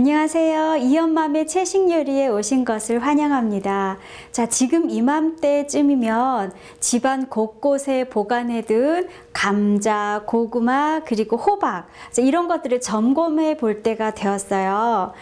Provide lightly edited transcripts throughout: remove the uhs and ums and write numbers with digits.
안녕하세요. 이엄맘의 채식 요리에 오신 것을 환영합니다. 자, 지금 이맘때쯤이면 집안 곳곳에 보관해둔 감자, 고구마, 그리고 호박 이런 것들을 점검해 볼 때가 되었어요.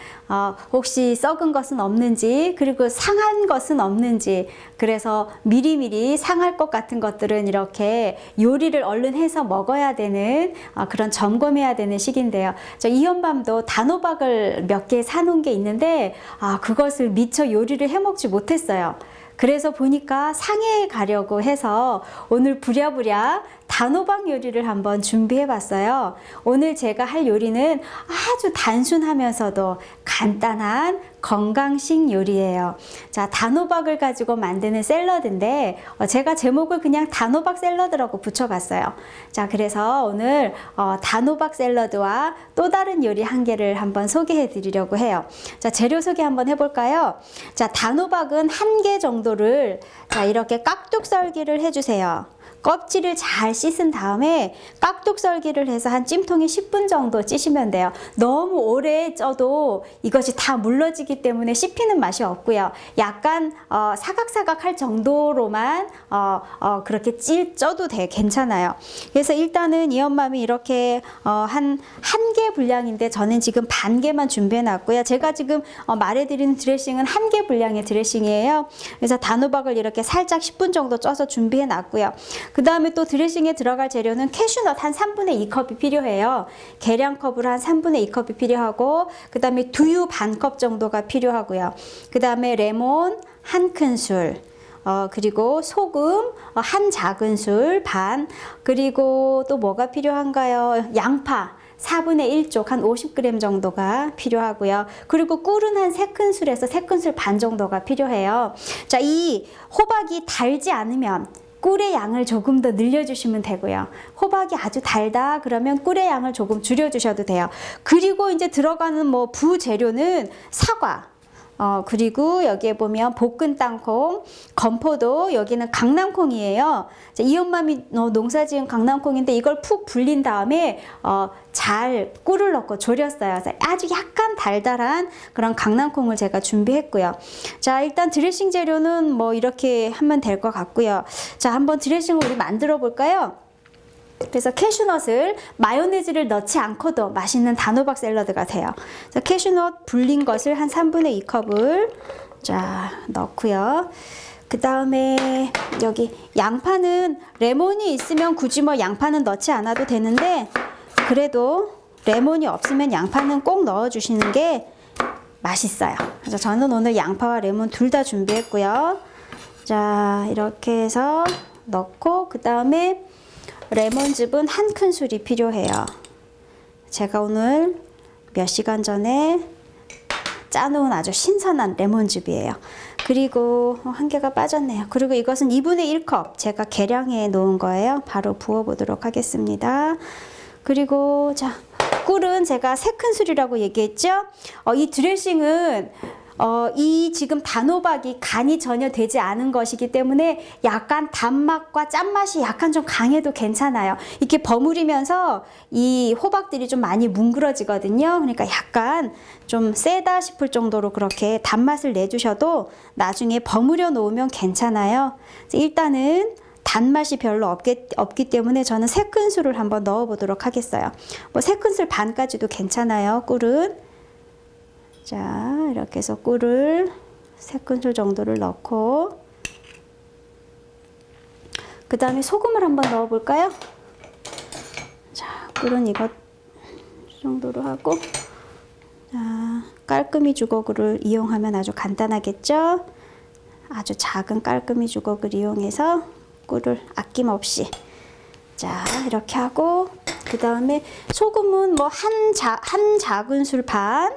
혹시 썩은 것은 없는지, 그리고 상한 것은 없는지, 그래서 미리미리 상할 것 같은 것들은 이렇게 요리를 얼른 해서 먹어야 되는 그런 점검해야 되는 시기인데요. 이엄맘도 단호박을 몇 개 사놓은 게 있는데 그것을 미처 요리를 해 먹지 못했어요. 그래서 보니까 상해에 가려고 해서 오늘 부랴부랴 단호박 요리를 한번 준비해 봤어요. 오늘 제가 할 요리는 아주 단순하면서도 간단한 건강식 요리예요. 자, 단호박을 가지고 만드는 샐러드인데 제가 제목을 그냥 단호박 샐러드라고 붙여봤어요. 자, 그래서 오늘 단호박 샐러드와 또 다른 요리 한 개를 한번 소개해 드리려고 해요. 자, 재료 소개 한번 해볼까요? 자, 단호박은 한 개 정도를 자, 이렇게 깍둑 썰기를 해주세요. 껍질을 잘 씻은 다음에 깍둑 썰기를 해서 한 찜통에 10분 정도 찌시면 돼요. 너무 오래 쪄도 이것이 다 물러지기 때문에 씹히는 맛이 없고요. 약간 사각사각 할 정도로만 그렇게 쪄도 괜찮아요. 그래서 일단은 이엄맘이 이렇게 한 개 분량인데 저는 지금 반 개만 준비해 놨고요. 제가 지금 말해드리는 드레싱은 한 개 분량의 드레싱이에요. 그래서 단호박을 이렇게 살짝 10분 정도 쪄서 준비해 놨고요. 그 다음에 또 드레싱에 들어갈 재료는 캐슈넛 한 3분의 2컵이 필요해요. 계량컵으로 한 3분의 2컵이 필요하고, 그 다음에 두유 반컵 정도가 필요하고요. 그 다음에 레몬 한 큰술, 그리고 소금 한 작은술 반, 그리고 또 뭐가 필요한가요? 양파 4분의 1쪽 한 50g 정도가 필요하고요. 그리고 꿀은 한 3큰술에서 3큰술 반 정도가 필요해요. 자, 이 호박이 달지 않으면 꿀의 양을 조금 더 늘려주시면 되고요. 호박이 아주 달다 그러면 꿀의 양을 조금 줄여주셔도 돼요. 그리고 이제 들어가는 부재료는 사과, 그리고 여기에 보면 볶은 땅콩, 건포도, 여기는 강낭콩이에요. 이엄맘이 농사지은 강낭콩인데 이걸 푹 불린 다음에 잘 꿀을 넣고 졸였어요. 아주 약간 달달한 그런 강낭콩을 제가 준비했고요. 자, 일단 드레싱 재료는 이렇게 하면 될 것 같고요. 자, 한번 드레싱을 우리 만들어 볼까요? 그래서 캐슈넛을 마요네즈를 넣지 않고도 맛있는 단호박 샐러드가 돼요. 그래서 캐슈넛 불린 것을 한 3분의 2컵을 자 넣고요. 그 다음에 여기 양파는 레몬이 있으면 굳이 양파는 넣지 않아도 되는데, 그래도 레몬이 없으면 양파는 꼭 넣어주시는 게 맛있어요. 그래서 저는 오늘 양파와 레몬 둘 다 준비했고요. 자, 이렇게 해서 넣고, 그 다음에 레몬즙은 한 큰술이 필요해요. 제가 오늘 몇 시간 전에 짜놓은 아주 신선한 레몬즙이에요. 그리고 한 개가 빠졌네요. 그리고 이것은 2분의 1컵 제가 계량해 놓은 거예요. 바로 부어 보도록 하겠습니다. 그리고 자, 꿀은 제가 3큰술이라고 얘기했죠. 이 드레싱은 이 지금 단호박이 간이 전혀 되지 않은 것이기 때문에 약간 단맛과 짠맛이 약간 좀 강해도 괜찮아요. 이렇게 버무리면서 이 호박들이 좀 많이 뭉그러지거든요. 그러니까 약간 좀 세다 싶을 정도로 그렇게 단맛을 내주셔도 나중에 버무려 놓으면 괜찮아요. 일단은 단맛이 별로 없기 때문에 저는 3큰술을 한번 넣어 보도록 하겠어요. 3큰술 반까지도 괜찮아요. 꿀은. 자, 이렇게 해서 꿀을 3큰술 정도를 넣고, 그 다음에 소금을 한번 넣어 볼까요? 자, 꿀은 이것 정도로 하고, 자, 깔끔이 주걱을 이용하면 아주 간단하겠죠? 아주 작은 깔끔이 주걱을 이용해서 꿀을 아낌없이 자, 이렇게 하고, 그 다음에 소금은 한 작은술 반,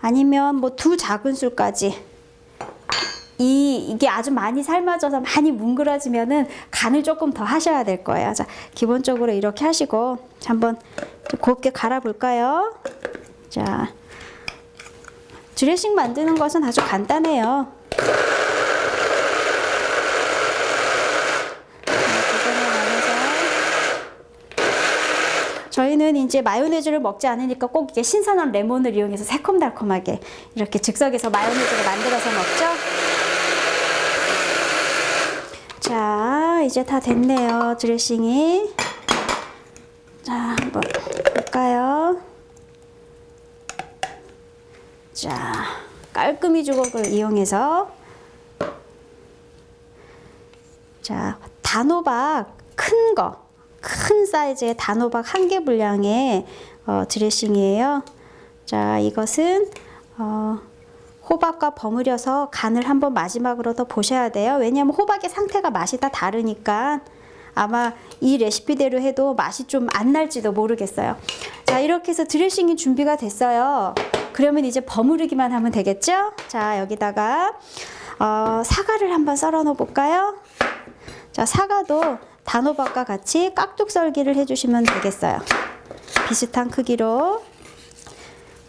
아니면 2 작은술까지. 이게 아주 많이 삶아져서 많이 뭉그러지면은 간을 조금 더 하셔야 될 거예요. 자, 기본적으로 이렇게 하시고 한번 곱게 갈아 볼까요? 자, 드레싱 만드는 것은 아주 간단해요. 저희는 이제 마요네즈를 먹지 않으니까 꼭 이게 신선한 레몬을 이용해서 새콤달콤하게 이렇게 즉석에서 마요네즈를 만들어서 먹죠. 자, 이제 다 됐네요, 드레싱이. 자, 한번 볼까요? 자, 깔끔이 주걱을 이용해서, 자, 단호박 큰 사이즈의 단호박 1개 분량의 드레싱이에요. 자, 이것은 호박과 버무려서 간을 한번 마지막으로 더 보셔야 돼요. 왜냐하면 호박의 상태가 맛이 다 다르니까 아마 이 레시피대로 해도 맛이 좀 안 날지도 모르겠어요. 자, 이렇게 해서 드레싱이 준비가 됐어요. 그러면 이제 버무리기만 하면 되겠죠? 자, 여기다가 사과를 한번 썰어 놓어 볼까요? 자, 사과도 단호박과 같이 깍둑 썰기를 해주시면 되겠어요. 비슷한 크기로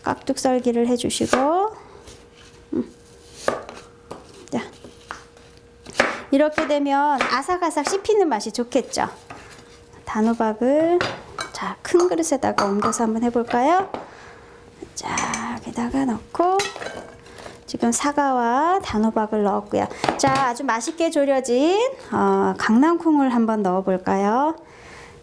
깍둑 썰기를 해주시고, 자, 이렇게 되면 아삭아삭 씹히는 맛이 좋겠죠. 단호박을 자, 큰 그릇에다가 옮겨서 한번 해볼까요? 자, 여기다가 넣고 지금 사과와 단호박을 넣었고요. 자, 아주 맛있게 졸여진 강낭콩을 한번 넣어볼까요?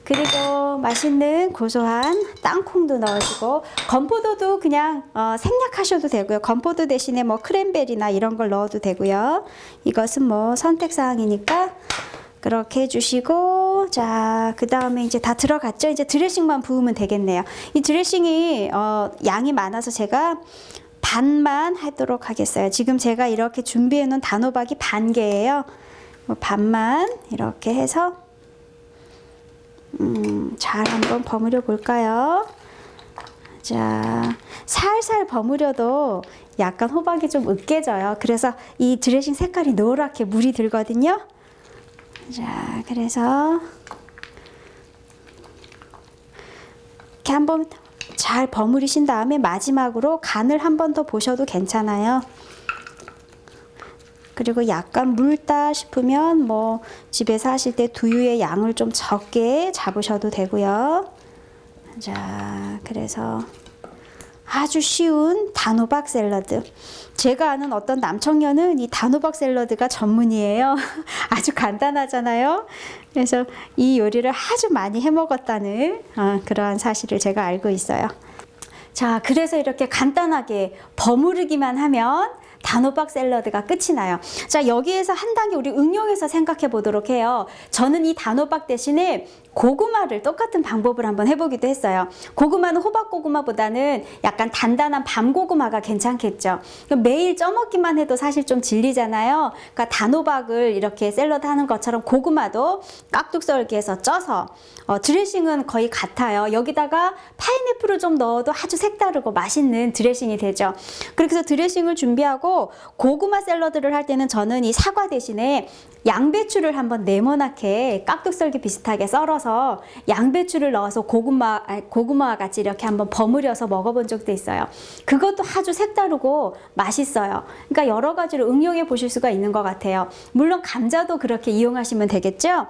그리고 맛있는 고소한 땅콩도 넣어주고, 건포도도 그냥 생략하셔도 되고요. 건포도 대신에 뭐 크랜베리나 이런 걸 넣어도 되고요. 이것은 뭐 선택사항이니까 그렇게 해주시고, 자, 그 다음에 이제 다 들어갔죠? 이제 드레싱만 부으면 되겠네요. 이 드레싱이 양이 많아서 제가 반만 하도록 하겠어요. 지금 제가 이렇게 준비해 놓은 단호박이 반 개예요. 반만 이렇게 해서 잘 한번 버무려 볼까요? 자, 살살 버무려도 약간 호박이 좀 으깨져요. 그래서 이 드레싱 색깔이 노랗게 물이 들거든요. 자, 그래서 이렇게 한번 잘 버무리신 다음에 마지막으로 간을 한 번 더 보셔도 괜찮아요. 그리고 약간 묽다 싶으면 뭐 집에서 하실 때 두유의 양을 좀 적게 잡으셔도 되고요. 자, 그래서 아주 쉬운 단호박 샐러드. 제가 아는 어떤 남청년은 이 단호박 샐러드가 전문이에요. 아주 간단하잖아요. 그래서 이 요리를 아주 많이 해 먹었다는 그러한 사실을 제가 알고 있어요. 자, 그래서 이렇게 간단하게 버무르기만 하면 단호박 샐러드가 끝이 나요. 자, 여기에서 한 단계 우리 응용해서 생각해 보도록 해요. 저는 이 단호박 대신에 고구마를 똑같은 방법을 한번 해보기도 했어요. 고구마는 호박 고구마보다는 약간 단단한 밤고구마가 괜찮겠죠. 매일 쪄먹기만 해도 사실 좀 질리잖아요. 그러니까 단호박을 이렇게 샐러드 하는 것처럼 고구마도 깍둑 썰기해서 쪄서 드레싱은 거의 같아요. 여기다가 파인애플을 좀 넣어도 아주 색다르고 맛있는 드레싱이 되죠. 그렇게 해서 드레싱을 준비하고 고구마 샐러드를 할 때는 저는 이 사과 대신에 양배추를 한번 네모나게 깍둑 썰기 비슷하게 썰어서 양배추를 넣어서 고구마와 같이 이렇게 한번 버무려서 먹어본 적도 있어요. 그것도 아주 색다르고 맛있어요. 그러니까 여러 가지로 응용해 보실 수가 있는 것 같아요. 물론 감자도 그렇게 이용하시면 되겠죠.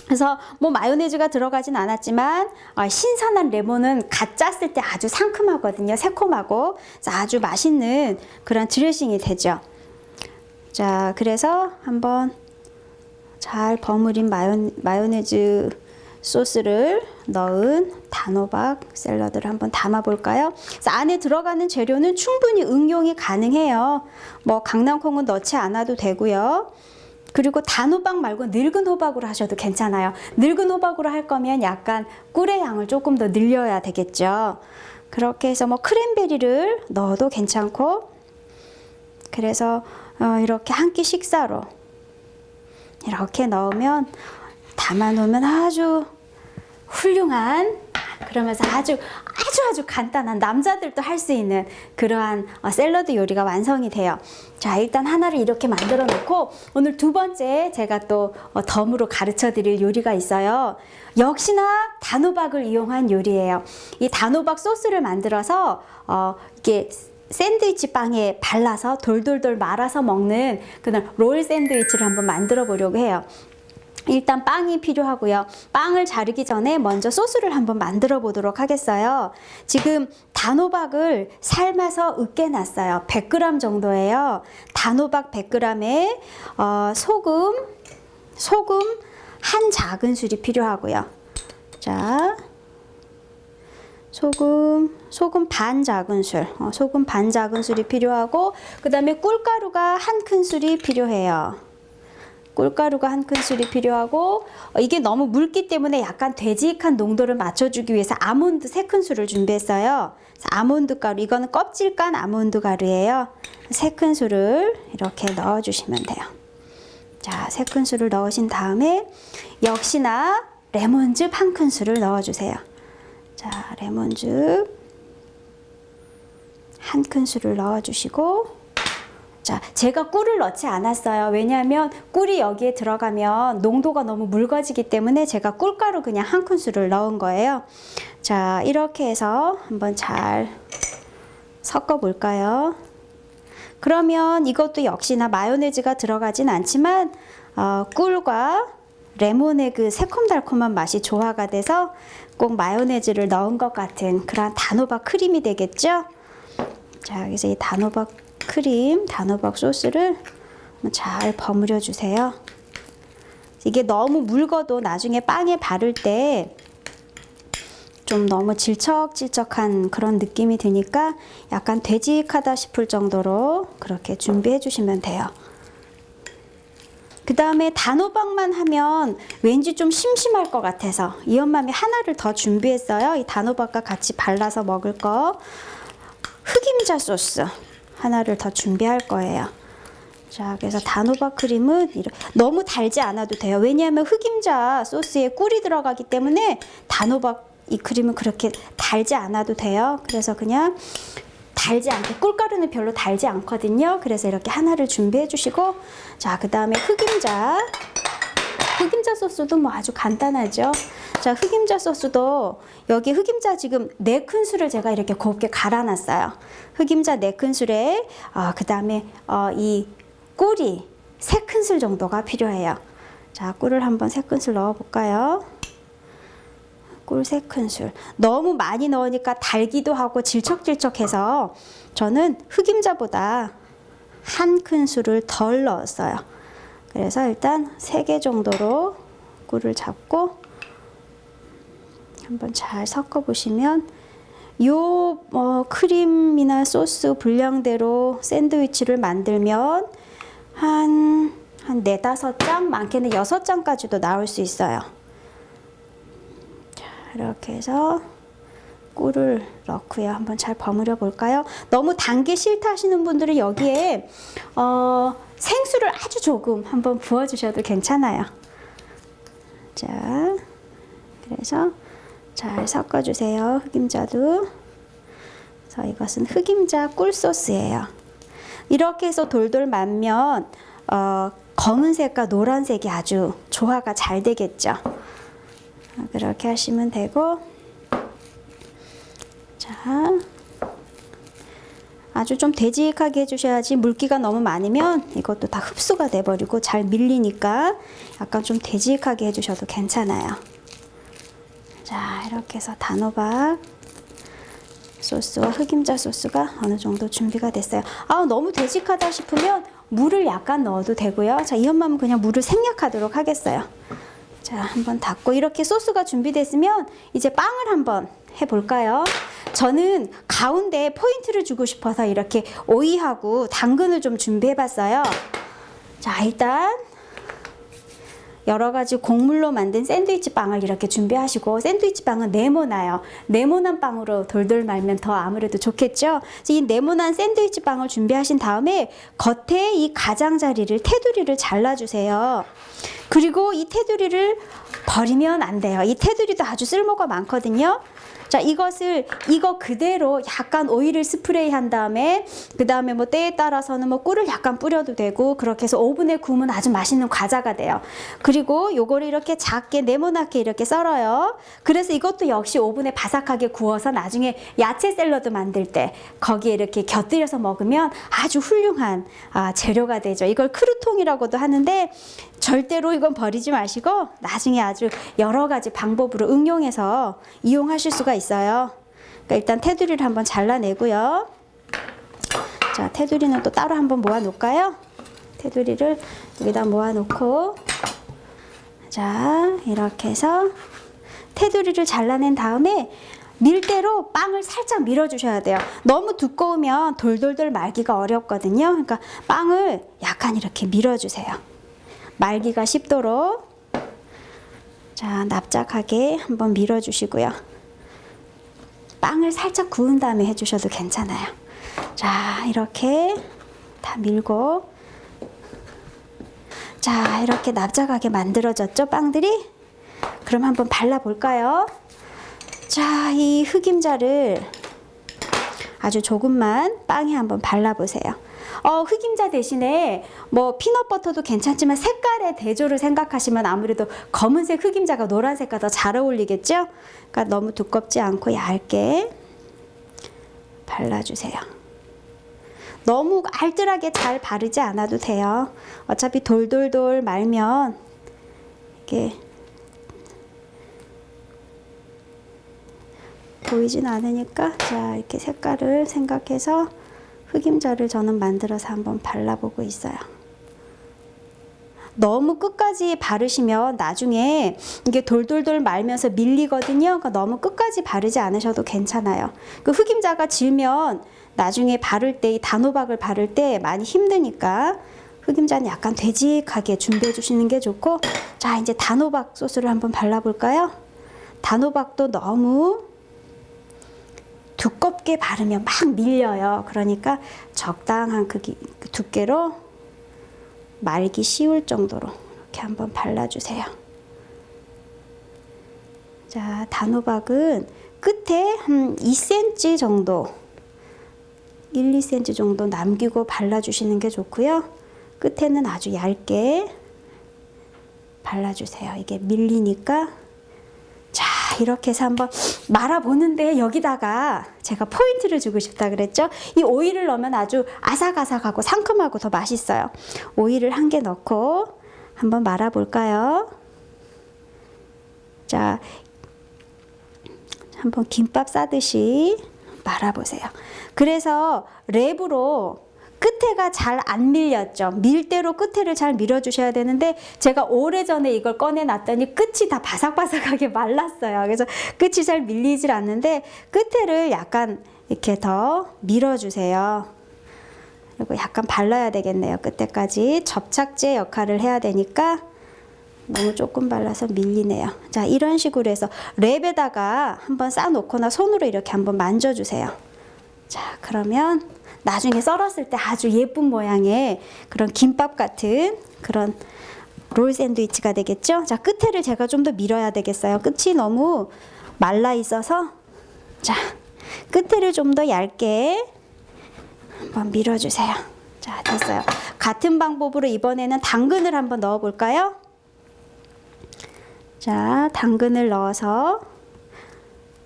그래서 뭐 마요네즈가 들어가진 않았지만 신선한 레몬은 갓 짰을 때 아주 상큼하거든요. 새콤하고 아주 맛있는 그런 드레싱이 되죠. 자, 그래서 한번 잘 버무린 마요네즈 소스를 넣은 단호박 샐러드를 한번 담아 볼까요? 그래서 안에 들어가는 재료는 충분히 응용이 가능해요. 뭐 강낭콩은 넣지 않아도 되고요. 그리고 단호박 말고 늙은 호박으로 하셔도 괜찮아요. 늙은 호박으로 할 거면 약간 꿀의 양을 조금 더 늘려야 되겠죠. 그렇게 해서 뭐 크랜베리를 넣어도 괜찮고, 그래서 이렇게 한 끼 식사로 이렇게 넣으면 담아 놓으면 아주 훌륭한, 그러면서 아주 간단한, 남자들도 할 수 있는 그러한 샐러드 요리가 완성이 돼요. 자, 일단 하나를 이렇게 만들어 놓고 오늘 두 번째 제가 또 덤으로 가르쳐 드릴 요리가 있어요. 역시나 단호박을 이용한 요리예요. 이 단호박 소스를 만들어서 이게 샌드위치 빵에 발라서 돌돌돌 말아서 먹는 그런 롤 샌드위치를 한번 만들어 보려고 해요. 일단 빵이 필요하고요. 빵을 자르기 전에 먼저 소스를 한번 만들어 보도록 하겠어요. 지금 단호박을 삶아서 으깨 놨어요. 100g 정도예요. 단호박 100g에 소금 한 작은술이 필요하고요. 자, 소금 반 작은술, 소금 반 작은술이 필요하고, 그 다음에 꿀가루가 한 큰술이 필요해요. 꿀가루가 한 큰술이 필요하고, 이게 너무 묽기 때문에 약간 되직한 농도를 맞춰주기 위해서 아몬드 3큰술을 준비했어요. 아몬드 가루, 이거는 껍질 깐 아몬드 가루예요. 3큰술을 이렇게 넣어주시면 돼요. 자, 3큰술을 넣으신 다음에 역시나 레몬즙 1큰술을 넣어주세요. 자, 레몬즙 1큰술을 넣어주시고, 자, 제가 꿀을 넣지 않았어요. 왜냐하면 꿀이 여기에 들어가면 농도가 너무 묽어지기 때문에 제가 꿀가루 그냥 1큰술을 넣은 거예요. 자, 이렇게 해서 한번 잘 섞어 볼까요? 그러면 이것도 역시나 마요네즈가 들어가진 않지만 꿀과 레몬의 그 새콤달콤한 맛이 조화가 돼서 꼭 마요네즈를 넣은 것 같은 그런 단호박 크림이 되겠죠? 자, 그래서 이 단호박 크림, 단호박 소스를 잘 버무려 주세요. 이게 너무 묽어도 나중에 빵에 바를 때 좀 너무 질척질척한 그런 느낌이 드니까 약간 되직하다 싶을 정도로 그렇게 준비해 주시면 돼요. 그 다음에 단호박만 하면 왠지 좀 심심할 것 같아서 이엄맘이 하나를 더 준비했어요. 이 단호박과 같이 발라서 먹을 거 흑임자 소스 하나를 더 준비할 거예요. 자, 그래서 단호박 크림은 너무 달지 않아도 돼요. 왜냐하면 흑임자 소스에 꿀이 들어가기 때문에 단호박 이 크림은 그렇게 달지 않아도 돼요. 그래서 그냥 달지 않게, 꿀가루는 별로 달지 않거든요. 그래서 이렇게 하나를 준비해 주시고, 자, 그 다음에 흑임자 소스도 뭐 아주 간단하죠. 자, 흑임자 소스도 여기 흑임자 지금 4큰술을 제가 이렇게 곱게 갈아놨어요. 흑임자 4큰술에 그 다음에 이 꿀이 3큰술 정도가 필요해요. 자, 꿀을 한번 3큰술 넣어 볼까요? 꿀 3큰술. 너무 많이 넣으니까 달기도 하고 질척질척해서 저는 흑임자보다 1큰술을 덜 넣었어요. 그래서 일단 3개 정도로 꿀을 잡고 한번 잘 섞어 보시면 요 크림이나 소스 분량대로 샌드위치를 만들면 한 4-5장, 많게는 6장까지도 나올 수 있어요. 이렇게 해서 꿀을 넣고요. 한번 잘 버무려 볼까요? 너무 단 게 싫다 하시는 분들은 여기에 생수를 아주 조금 한번 부어 주셔도 괜찮아요. 자, 그래서 잘 섞어 주세요. 흑임자도. 그래서 이것은 흑임자 꿀 소스예요. 이렇게 해서 돌돌 말면 검은색과 노란색이 아주 조화가 잘 되겠죠. 그렇게 하시면 되고, 자, 아주 좀 되직하게 해주셔야지 물기가 너무 많으면 이것도 다 흡수가 돼버리고 잘 밀리니까 약간 좀 되직하게 해주셔도 괜찮아요. 자, 이렇게 해서 단호박 소스와 흑임자 소스가 어느 정도 준비가 됐어요. 너무 되직하다 싶으면 물을 약간 넣어도 되고요. 자, 이 엄마는 그냥 물을 생략하도록 하겠어요. 자, 한번 닫고 이렇게 소스가 준비됐으면 이제 빵을 한번 해볼까요? 저는 가운데 포인트를 주고 싶어서 이렇게 오이하고 당근을 좀 준비해봤어요. 자, 일단 여러 가지 곡물로 만든 샌드위치 빵을 이렇게 준비하시고, 샌드위치 빵은 네모나요. 네모난 빵으로 돌돌 말면 더 아무래도 좋겠죠. 이 네모난 샌드위치 빵을 준비하신 다음에 겉에 이 가장자리를, 테두리를 잘라주세요. 그리고 이 테두리를 버리면 안 돼요. 이 테두리도 아주 쓸모가 많거든요. 자, 이거 그대로 약간 오일을 스프레이 한 다음에, 그 다음에 뭐 때에 따라서는 뭐 꿀을 약간 뿌려도 되고, 그렇게 해서 오븐에 구우면 아주 맛있는 과자가 돼요. 그리고 요거를 이렇게 작게 네모나게 이렇게 썰어요. 그래서 이것도 역시 오븐에 바삭하게 구워서 나중에 야채 샐러드 만들 때 거기에 이렇게 곁들여서 먹으면 아주 훌륭한 재료가 되죠. 이걸 크루통이라고도 하는데, 절대로 이건 버리지 마시고 나중에 아주 여러 가지 방법으로 응용해서 이용하실 수가 있어요. 그러니까 일단 테두리를 한번 잘라내고요. 자, 테두리는 또 따로 한번 모아 놓을까요? 테두리를 여기다 모아 놓고, 자, 이렇게 해서 테두리를 잘라낸 다음에 밀대로 빵을 살짝 밀어주셔야 돼요. 너무 두꺼우면 돌돌돌 말기가 어렵거든요. 그러니까 빵을 약간 이렇게 밀어주세요. 말기가 쉽도록. 자, 납작하게 한번 밀어주시고요. 빵을 살짝 구운 다음에 해주셔도 괜찮아요. 자, 이렇게 다 밀고, 자, 이렇게 납작하게 만들어졌죠, 빵들이? 그럼 한번 발라볼까요? 자, 이 흑임자를 아주 조금만 빵에 한번 발라보세요. 흑임자 대신에 뭐 피넛버터도 괜찮지만 색깔의 대조를 생각하시면 아무래도 검은색 흑임자가 노란색과 더 잘 어울리겠죠? 그러니까 너무 두껍지 않고 얇게 발라주세요. 너무 알뜰하게 잘 바르지 않아도 돼요. 어차피 돌돌돌 말면 이게 보이진 않으니까, 자, 이렇게 색깔을 생각해서 흑임자를 저는 만들어서 한번 발라보고 있어요. 너무 끝까지 바르시면 나중에 이게 돌돌돌 말면서 밀리거든요. 그러니까 너무 끝까지 바르지 않으셔도 괜찮아요. 그 흑임자가 질면 나중에 바를 때, 이 단호박을 바를 때 많이 힘드니까 흑임자는 약간 되직하게 준비해 주시는 게 좋고, 자, 이제 단호박 소스를 한번 발라볼까요? 단호박도 너무 두껍게 바르면 막 밀려요. 그러니까 적당한 크기, 두께로 말기 쉬울 정도로 이렇게 한번 발라주세요. 자, 단호박은 끝에 한 2cm 정도, 1, 2cm 정도 남기고 발라주시는 게 좋고요. 끝에는 아주 얇게 발라주세요. 이게 밀리니까. 자, 이렇게 해서 한번 말아보는데 여기다가 제가 포인트를 주고 싶다 그랬죠? 이 오일을 넣으면 아주 아삭아삭하고 상큼하고 더 맛있어요. 오일을 한 개 넣고 한번 말아볼까요? 자, 한번 김밥 싸듯이 말아보세요. 그래서 랩으로 끝에가 잘 안 밀렸죠. 밀대로 끝에를 잘 밀어주셔야 되는데 제가 오래전에 이걸 꺼내놨더니 끝이 다 바삭바삭하게 말랐어요. 그래서 끝이 잘 밀리질 않는데 끝에를 약간 이렇게 더 밀어주세요. 그리고 약간 발라야 되겠네요. 끝에까지 접착제 역할을 해야 되니까 너무 조금 발라서 밀리네요. 자, 이런 식으로 해서 랩에다가 한번 싸놓거나 손으로 이렇게 한번 만져주세요. 자, 그러면 나중에 썰었을 때 아주 예쁜 모양의 그런 김밥 같은 그런 롤 샌드위치가 되겠죠? 자, 끝에를 제가 좀 더 밀어야 되겠어요. 끝이 너무 말라 있어서, 자, 끝에를 좀 더 얇게 한번 밀어주세요. 자, 됐어요. 같은 방법으로 이번에는 당근을 한번 넣어 볼까요? 자, 당근을 넣어서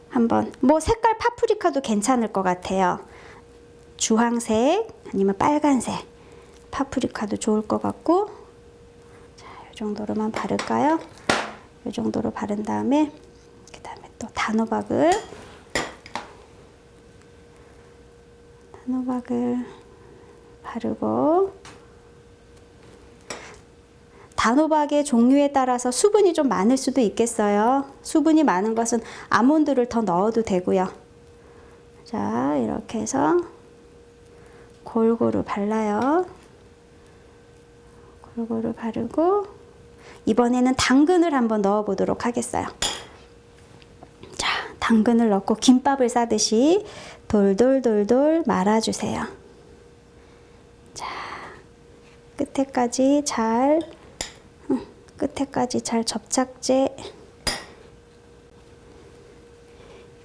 한번, 뭐 색깔 파프리카도 괜찮을 것 같아요. 주황색 아니면 빨간색 파프리카도 좋을 것 같고, 자, 이 정도로만 바를까요? 이 정도로 바른 다음에 그 다음에 또 단호박을 바르고, 단호박의 종류에 따라서 수분이 좀 많을 수도 있겠어요. 수분이 많은 것은 아몬드를 더 넣어도 되고요. 자, 이렇게 해서 골고루 발라요. 골고루 바르고, 이번에는 당근을 한번 넣어 보도록 하겠어요. 자, 당근을 넣고 김밥을 싸듯이 돌돌돌돌 말아주세요. 자, 끝에까지 잘 접착제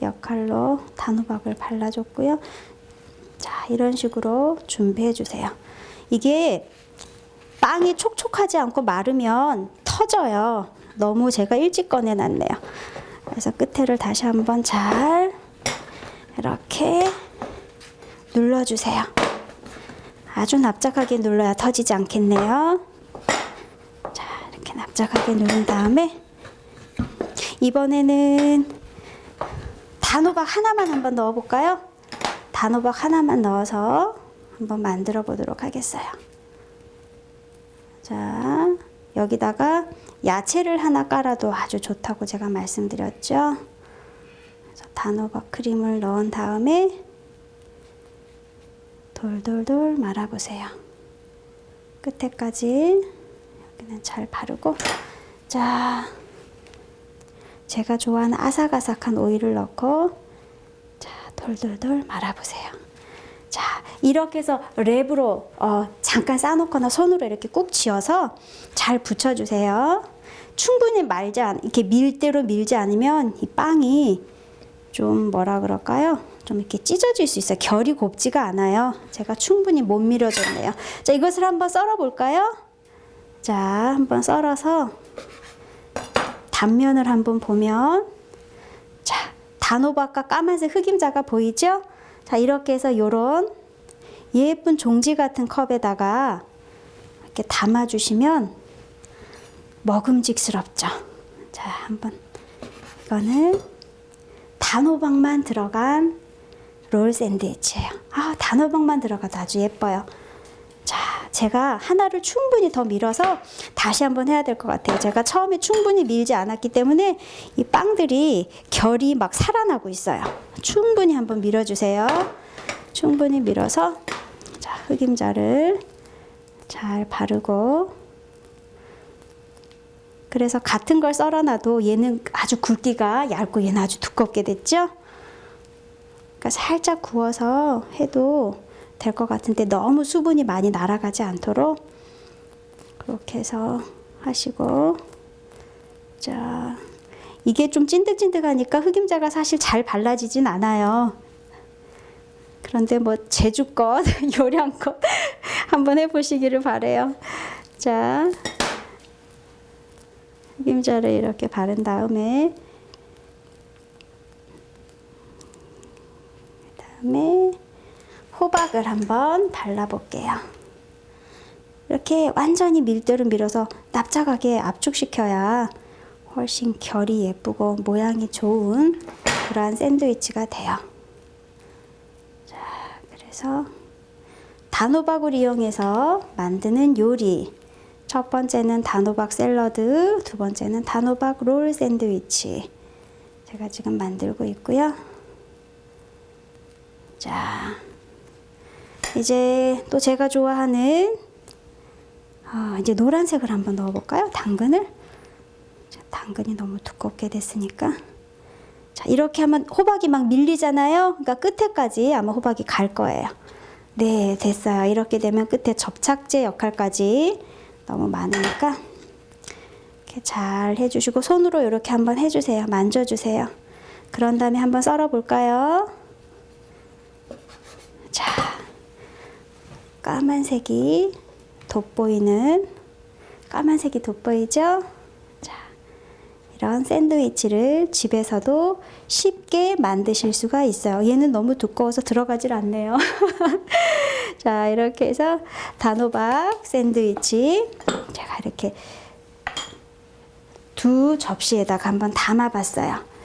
역할로 단호박을 발라줬고요. 자, 이런 식으로 준비해 주세요. 이게 빵이 촉촉하지 않고 마르면 터져요. 너무 제가 일찍 꺼내놨네요. 그래서 끝에를 다시 한번 잘 이렇게 눌러주세요. 아주 납작하게 눌러야 터지지 않겠네요. 자, 납작하게 누른 다음에 이번에는 단호박 하나만 한번 넣어볼까요? 단호박 하나만 넣어서 한번 만들어 보도록 하겠어요. 자, 여기다가 야채를 하나 깔아도 아주 좋다고 제가 말씀드렸죠. 그래서 단호박 크림을 넣은 다음에 돌돌돌 말아보세요. 끝에까지 여기는 잘 바르고, 자, 제가 좋아하는 아삭아삭한 오일을 넣고, 자, 돌돌돌 말아보세요. 자, 이렇게 해서 랩으로 잠깐 싸놓거나 손으로 이렇게 꾹 쥐어서 잘 붙여주세요. 충분히 이렇게 밀대로 밀지 않으면 이 빵이 좀 뭐라 그럴까요? 좀 이렇게 찢어질 수 있어요. 결이 곱지가 않아요. 제가 충분히 못 밀어줬네요. 자, 이것을 한번 썰어 볼까요? 자, 한번 썰어서 단면을 한번 보면, 자, 단호박과 까만색 흑임자가 보이죠? 자, 이렇게 해서 요런 예쁜 종지 같은 컵에다가 이렇게 담아주시면 먹음직스럽죠. 자, 한번 이거는 단호박만 들어간 롤 샌드위치예요. 아, 단호박만 들어가도 아주 예뻐요. 자, 제가 하나를 충분히 더 밀어서 다시 한번 해야 될 것 같아요. 제가 처음에 충분히 밀지 않았기 때문에 이 빵들이 결이 막 살아나고 있어요. 충분히 한번 밀어주세요. 충분히 밀어서, 자, 흑임자를 잘 바르고, 그래서 같은 걸 썰어놔도 얘는 아주 굵기가 얇고 얘는 아주 두껍게 됐죠? 그러니까 살짝 구워서 해도 될 것 같은데 너무 수분이 많이 날아가지 않도록 그렇게 해서 하시고, 자, 이게 좀 찐득찐득하니까 흑임자가 사실 잘 발라지진 않아요. 그런데 뭐 제주껏 요량껏 한번 해보시기를 바래요. 자, 흑임자를 이렇게 바른 다음에 호박을 한번 발라볼게요. 이렇게 완전히 밀대로 밀어서 납작하게 압축시켜야 훨씬 결이 예쁘고 모양이 좋은 그러한 샌드위치가 돼요. 자, 그래서 단호박을 이용해서 만드는 요리. 첫 번째는 단호박 샐러드, 두 번째는 단호박 롤 샌드위치. 제가 지금 만들고 있고요. 자, 이제 또 제가 좋아하는 이제 노란색을 한번 넣어볼까요? 당근을. 자, 당근이 너무 두껍게 됐으니까. 자, 이렇게 하면 호박이 막 밀리잖아요. 그러니까 끝에까지 아마 호박이 갈 거예요. 네, 됐어요. 이렇게 되면 끝에 접착제 역할까지 너무 많으니까 이렇게 잘 해주시고, 손으로 이렇게 한번 해주세요. 만져주세요. 그런 다음에 한번 썰어볼까요? 자, 까만색이 돋보이죠? 자, 이런 샌드위치를 집에서도 쉽게 만드실 수가 있어요. 얘는 너무 두꺼워서 들어가질 않네요. 자, 이렇게 해서 단호박 샌드위치 제가 이렇게 두 접시에다가 한번 담아봤어요.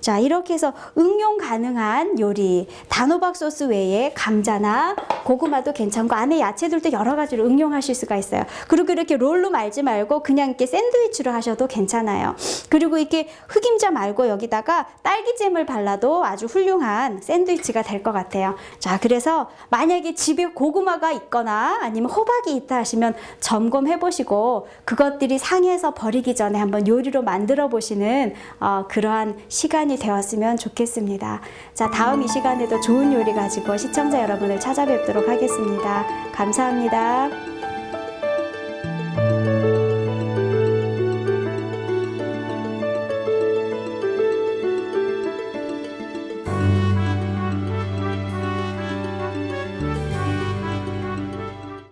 자, 이렇게 해서 응용 가능한 요리, 단호박 소스 외에 감자나 고구마도 괜찮고 안에 야채들도 여러 가지로 응용하실 수가 있어요. 그리고 이렇게 롤로 말지 말고 그냥 이렇게 샌드위치로 하셔도 괜찮아요. 그리고 이렇게 흑임자 말고 여기다가 딸기잼을 발라도 아주 훌륭한 샌드위치가 될 것 같아요. 자, 그래서 만약에 집에 고구마가 있거나 아니면 호박이 있다 하시면 점검해 보시고 그것들이 상해서 버리기 전에 한번 요리로 만들어 보시는 그러한 시간이 되었으면 좋겠습니다. 자, 다음 이 시간에도 좋은 요리 가지고 시청자 여러분을 찾아뵙도록 하겠습니다. 감사합니다.